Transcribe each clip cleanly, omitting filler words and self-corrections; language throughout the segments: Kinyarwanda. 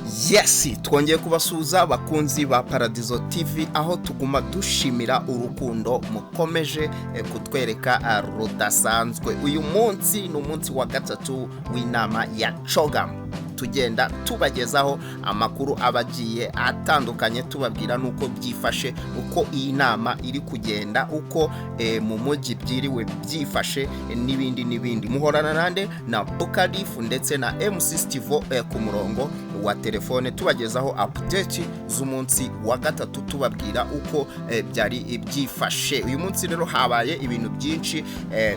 Yes, twongeye kubasuhuza bakunzi ba Paradizo TV aho tuguma dushimira urukundo mukomeje kutwereka rudasanzwe. Uyu munsi ni umunsi wa gatatu w'inama ya CHOGM. Tugenda tubagezaho amakuru abagiye atandukanye tubabwira nuko byifashe, uko iyi nama iri kugenda, uko mu mujyi byiriwe byifashe n'ibindi. Muhorana nande na Bukarifu ndetse na MC Stivo ku murongo wa telefone tubagezaho update z'umunsi wa gatatu tubabwira uko byari byifashe. Uyu munsi rero habaye ibintu byinshi.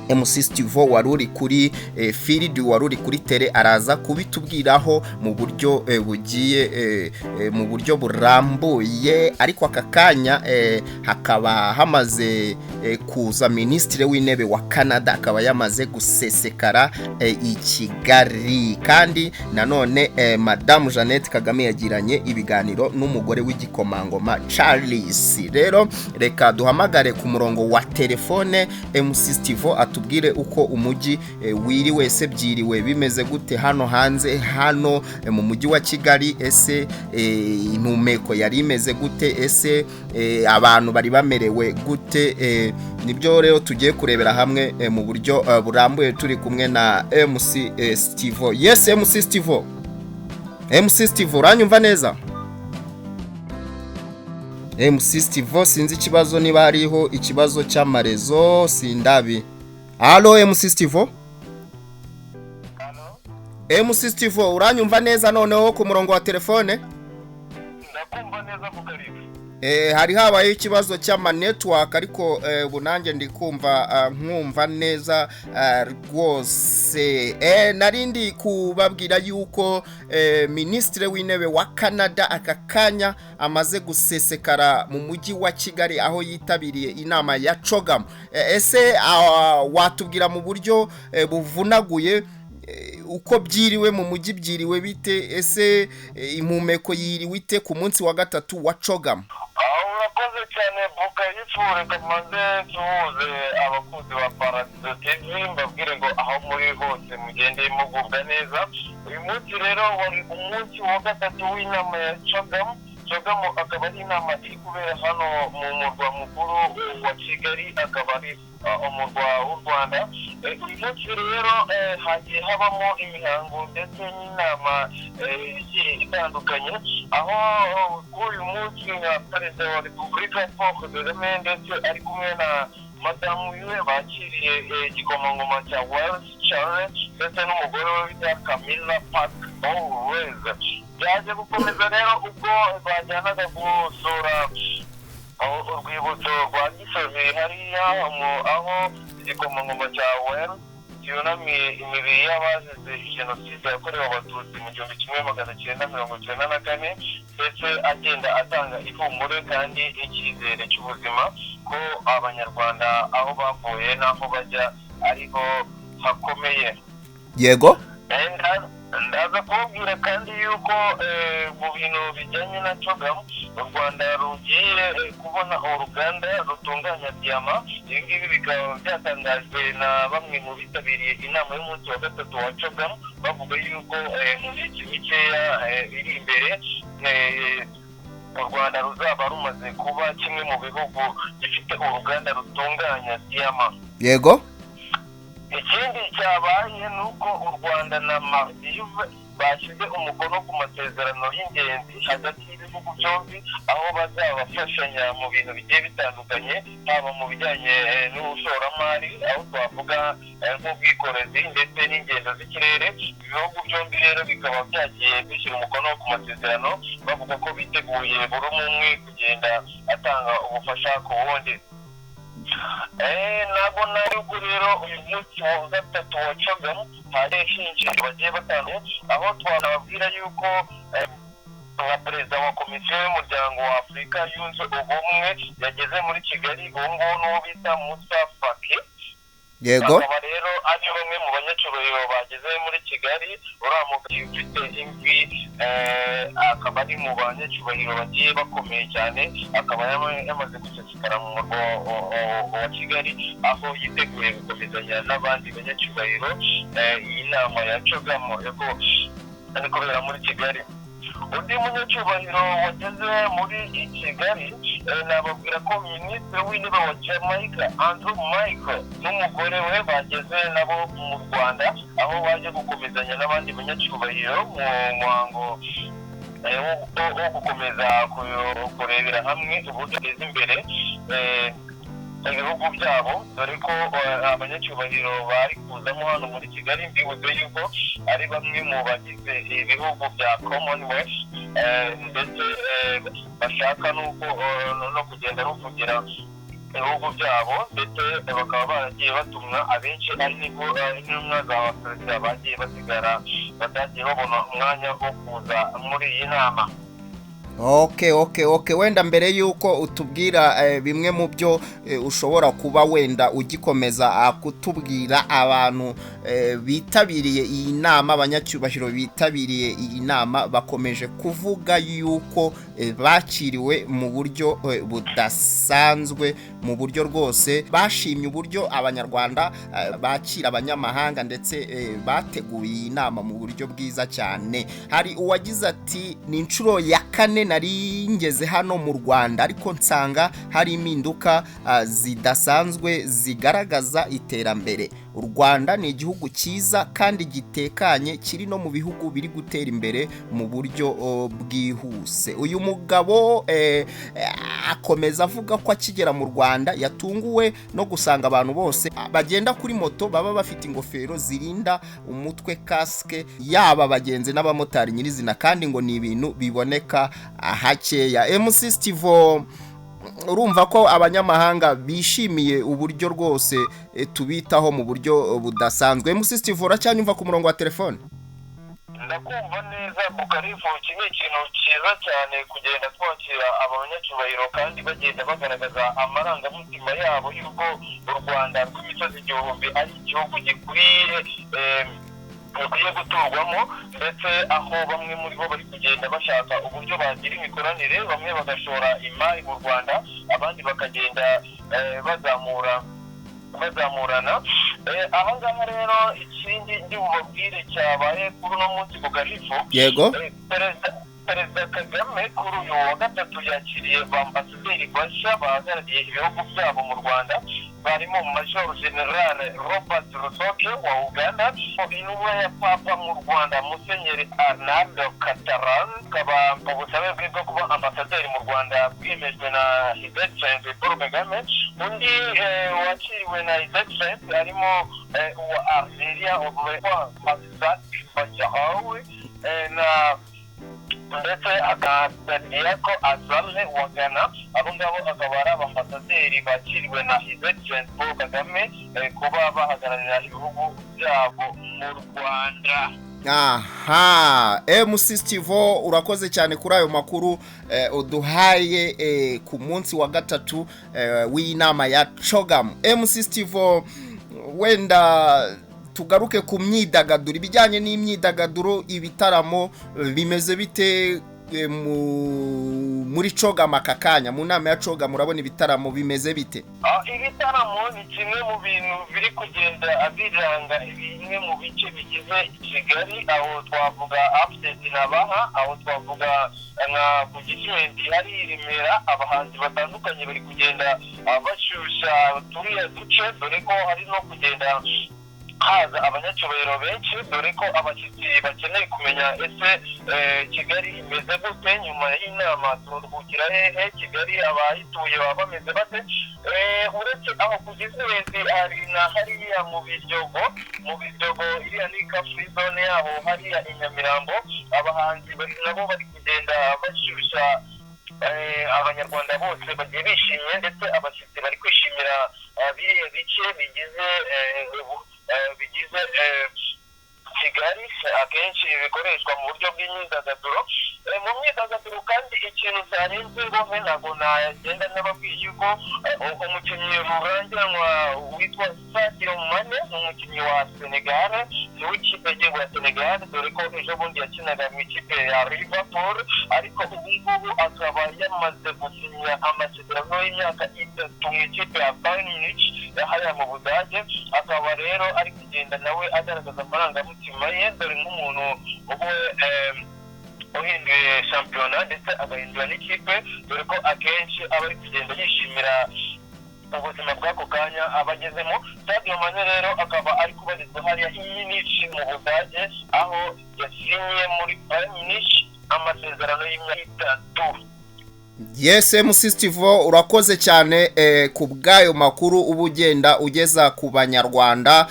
MC Stivo waruri kuri field, waruri kuri tele, araza kubitubwiraho mu buryo bugiye mu buryo burambuye. Ariko aka kanya hakaba hamaze kuza Minisitiri w'Intebe wa Canada, akaba yamaze gusesekara i Kigali, kandi nanone Madame Jeannette Kagame yagiranye ibiganiro n'umugore w'igikomangoma Charles. Rero reka duhamagare ku murongo wa telefone MC Stivo atubwire uko umujyi wiriwe se byiriwe bimeze gute hano hanze, hano mu mujyi wa Kigali. Ese impumeko yari imeze gute? Ese abantu bari bamerewe gute? Nibyo rero tugiye kurebera hamwe mu buryo burambuye turi kumwe na MC Stivo. Yes, MC Stivo. MC Stivo, uranyumva neza? MC Stivo, sinzi ikibazo niba hariho ikibazo cy'amarezo sindabi. Allo MC Stivo? MC Stivo, uranyumva neza noneho ku murongo wa telefone? Ndakumva neza Bukarifu. Hari habaye ikibazo cy'ama network, ariko bunange ndi kumva nkumva neza rwose. Narindi kubabwira yuko Minisitiri w'Intebe wa Canada aka kanya amaze gusesekara mu mujyi wa Kigali aho yitabiriye inama ya CHOGM. Ese watubwira mu buryo buvunaguye uko byiriwe mu mujyi, byiriwe bite? Ese impumeko yiriwe ite ku munsi wa gatatu wa CHOGM? Urakoze cyane Bukarifu, reka maze tuhuze abakunzi ba Paradizo TV mbabwire ngo aho muri hose mugende mugubwa neza. Uyu munsi rero wari umunsi wa gatatu w'inama ya CHOGM. CHOGM akaba ari inama iri kubera hano mu murwa mukuru wa Kigali, akaba ari umurwa w'u Rwanda. Uyu munsi rero hagiye habamo imihango ndetse n'inama itandukanye, aho kuri uyu munsi nka Perezida wa Repubulika Paul Kagame ndetse ari kumwe na Madamu wiwe bakiriye igikomangoma cya Wales Charles ndetse n'umugore we bita Camilla Parker. Byaje gukomeza rero ubwo bajyanaga gusura urwibutso rwa Gisozi hariya aho igikomangoma cya Wales yunamiye imibiri y'abazize jenoside yakorewe abatutsi mu 1994, ndetse agenda atanga ihumure kandi icyizere cy'ubuzima ko abanyarwanda aho bavuye n'aho bajya ariho hakomeye. Yego, ndaza kubabwira kandi yuko mu bintu bijyanye na CHOGM u Rwanda rugiye kubona uruganda rutunganya diyama. Ibi ngibi bikaba byatangajwe na bamwe mu bitabiriye inama y'umunsi wa gatatu wa CHOGM, bavuga yuko mu minsi mikeya iri imbere u Rwanda ruzaba rumaze kuba kimwe mu bihugu gifite uruganda rutunganya diyama. yego. Ikindi cyabaye nuko u Rwanda na Maldives bashyize umukono ku masezerano y'ingenzi hagati y'ibihugu byombi, aho bazabafashanya mu bintu bigiye bitandukanye, haba mu bijyanye n'ubushoramari, aho twavuga nk'ubwikorezi ndetse n'ingendo z'ikirere. Ibihugu byombi rero bikaba byagiye bishyira umukono ku masezerano, bavuga ko biteguye buri umwe kugenda atanga ubufasha ku wundi. Nabona yuko rero uyu munsi wa gatatu wa CHOGM hari hinjiye bagiye batandukanye, aho twanababwira yuko nka Perezida wa Komisiyo y'Umuryango wa Afurika Yunze Ubumwe yageze muri Kigali, uwo nguwo n'uwo bita Moussa Faki. Yego, akaba rero ari bamwe mu banyacyubahiro bageze muri Kigali. uriya mugabo ufite imvi akaba ari mu banyacyubahiro bagiye bakomeye cyane, akaba yamaze gusesekara mu murwa wa Kigali, aho yiteguye gukomezanya n'abandi banyacyubahiro iyi nama ya CHOGM ari kubera muri Kigali. undi munyacyubahiro wageze muri Kigali nababwira ko minisitiri w'intebe wa Jamaica Andrew Michael n'umugore we bageze nabo mu Rwanda aho baje gukomezanya n'abandi banyacyubahiro mu muhango wo gukomeza kurebera hamwe uburyo buteza imbere ibihugu byabo dore ko abanyacyubahiro bari kuzamo hano muri Kigali mbibuze yuko ari bamwe mu bagize ibihugu bya Commonwealth ndetse bashaka no kugenda ruvugira ibihugu byabo ndetse bakaba baragiye batumwa abenshi ari n'intumwa za perezida bagiye basigara batagiye babona umwanya wo kuza muri iyi nama. Okay, wenda mbere yuko utubwira bimwe mu byo ushobora kuba wenda ugikomeza kutubwira abantu bitabiriye iyi nama, abanyacyubahiro bitabiriye iyi nama bakomeje kuvuga yuko bakiriwe mu buryo budasanzwe, mu buryo rwose bashimye uburyo abanyarwanda bakira abanyamahanga ndetse bateguye iyi nama mu buryo bwiza cyane. Hari uwagize ati ni inshuro ya kane nari ngeze hano mu Rwanda ariko nsanga hari impinduka zidasanzwe zigaragaza iterambere. U Rwanda ni igihugu cyiza kandi gitekanye kiri no mu bihugu biri gutera imbere mu buryo bwihuse. Uyu mugabo akomeza avuga ko akigera mu Rwanda yatunguwe no gusanga abantu bose bagenda kuri moto baba bafite ingofero zirinda umutwe, casque, yaba abagenzi n'abamotari nyirizina, kandi ngo ni ibintu biboneka hakeya. MC Stivo, urumva ko abanyamahanga bishimiye uburyo rwose tubitaho mu buryo budasanzwe. MC Stivo, uracyanyumva ku murongo wa telefone? Ndakumva neza Bukarifu. Iki ni ikintu cyiza cyane kugenda twakira abanyacyubahiro kandi bagenda bagaragaza amarangamutima yabo yuko u Rwanda rw'imisozi igihumbi ari igihugu gikwiye guturwamo, ndetse aho bamwe muri bo bari kugenda bashaka uburyo bagira imikoranire, bamwe bagashora imari mu Rwanda, abandi bakagenda bazamurana. Aha ngaha rero ikindi ndi bubabwire cyabaye kuri uno munsi Bukarifu, yego, Perezida Kagame kuri uyu wa gatatu yakiriye bambasaderi bashya bahagarariye ibihugu byabo mu Rwanda, barimo Major General Robert Rusoke wa Uganda, intumwa ya Papa mu Rwanda Musenyeri Arnaud Kataran, akaba ubusabe bwe bwo kuba ambasaderi mu Rwanda bwemejwe na His Excellency Paul Kagame. Undi wakiriwe na His Excellency harimo uwa Algeria wa Hamzat Bajahawi na ndetse akadadiya ko azamwe wa Ghana. Abo ngabo akaba ari abambasaderi bakiriwe na His Excellency Paul Kagame kuba bahagararira ibihugu byabo mu Rwanda. Aha, MC Stivo, urakoze cyane kuri ayo makuru uduhaye ku munsi wa gatatu w'inama ya CHOGM. MC Stivo, wenda tugaruke ku myidagaduro, ibijyanye n'imyidagaduro, ibitaramo bimeze bite muri CHOGM aka kanya? Mu nama ya CHOGM urabona ibitaramo bimeze bite? Ibitaramo ni kimwe mu bintu biri kugenda biranga bimwe mu bice bigize Kigali, aho twavuga Upstate n'abaha, aho twavuga nka ku Gisimenti hari Remera. Abahanzi batandukanye bari kugenda bashyushya turiya duce, dore ko hari no kugenda haza abanyacyubahiro benshi, dore ko abashyitsi bakeneye kumenya ese Kigali imeze gute nyuma y'inama, turuhukira hehe, Kigali abayituye baba bameze bate. Uretse aho ku Gisimenti hari na hariya mu Biryogo iriya ni free zone yabo hariya i Nyamirambo, abahanzi nabo bari kugenda bashyushya abanyarwanda bose bagiye bishimye, ndetse abashyitsi bari kwishimira biriya bice bigize Kigali akenshi bikoreshwa mu buryo bw'imyidagaduro. Mu myidagaduro kandi ikintu cyarenze ngohe ntabwo nagenda n'ababwiye yuko umukinnyi rurangiranwa witwa Sadio Mane, umukinnyi wa Senegal, ni w'ikipe y'igihugu ya Senegal, dore ko ejo bundi yakinaga mu ikipe ya Liverpool, ariko ubu ngubu akaba yamaze gusinya amasezerano y'imyaka 3 mu ikipe ya Bayern Munich hariya mu Budage. Akaba rero ari kugenda nawe agaragaza amarangamutima ye, dore nk'umuntu uhinduye shampiyona ndetse agahindura n'ikipe, dore ko akenshi aba ari kugenda yishimira ubuzima bw'ako kanya abagezemo. Sadio Mane rero akaba ari kubarizwa hariya i Munich mu Budage, aho yasinyiye muri Bayern Munich amasezerano y'imyaka 3. Yes, MC Steve urakoze cyane ku bwayo makuru uba ugenda ugeza ku banyarwanda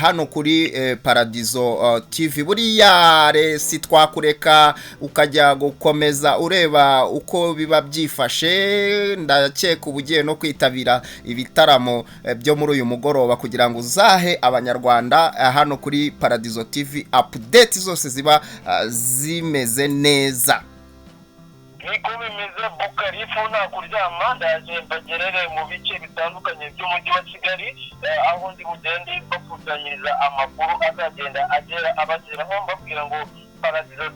hano kuri Paradizo TV. Buriya si twakureka ukajya gukomeza ureba uko biba byifashe. Ndakeka ubugiye no kwitabira ibitaramo byo muri uyu mugoroba kugira ngo uzahe abanyarwanda hano kuri Paradizo TV update zose ziba zimeze neza. Niko bimeze Bukarifu nta kuryama, ndaje mbagerere mu bice bitandukanye by'umujyi wa Kigali, aho ndi bugende bakusanyiriza amakuru azagenda agera abageraho, mbabwira ngo Paradizo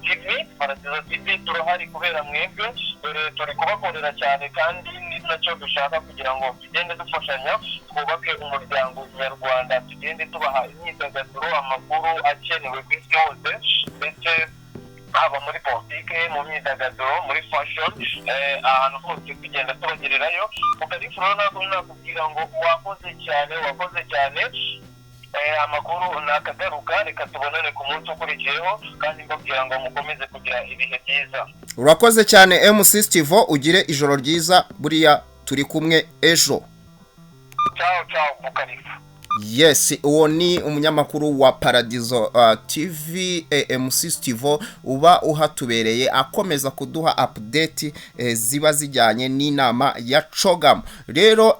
TV turahari kubera mwebwe, dore turi kubakorera cyane kandi ni nacyo dushaka kugira ngo tugende dufashanya twubake umuryango nyarwanda, tugende tubaha imyidagaduro, amakuru akenewe ku isi yose, ndetse haba muri politike, mu myidagaduro, muri fashion, ahantu hose tugenda tubagererayo. Bukarifu rero nakubwira ngo wakoze cyane, amakuru nakagaruka, reka tubonane ku munsi ukurikiyeho, kandi mbabwira ngo mukomeze kugira ibihe byiza. Urakoze cyane MC Steve, ugire ijoro ryiza, buriya turi kumwe ejo. Ciao Bukarifu. Yes, uwo ni umunyamakuru wa Paradizo TV MC Steve uba uhatubereye akomeza kuduha update ziba zijyanye n'inama ya CHOGM. Rero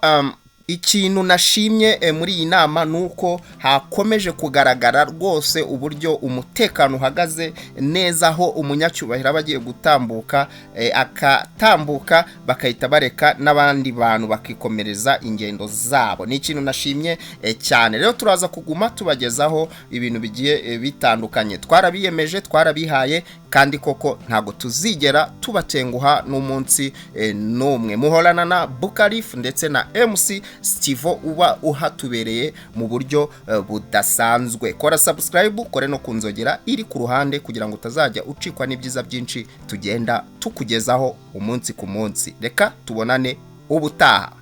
ikintu nashimye muri iyi nama nuko hakomeje kugaragara rwose uburyo umutekano uhagaze neza, aho umunyacyubahiro abagiye gutambuka akatambuka bakahita bareka n'abandi bantu bakikomereza ingendo zabo. Ni ikintu nashimye cyane. Rero turaza kuguma tubagezaho ibintu bigiye bitandukanye, twarabiyemeje, twarabihaye, kandi koko ntago tuzigera tubatenguha n'umunsi n'umwe. Muhorana na Bukarifu ndetse na MC Steve uba uhatubereye mu buryo budasanzwe. Kora subscribe, kore no kunzogera iri ku ruhande kugira ngo utazajya ucikwa n'ibyiza byinshi tugenda tukugezaho umunsi ku munsi. Reka tubonane ubutaha.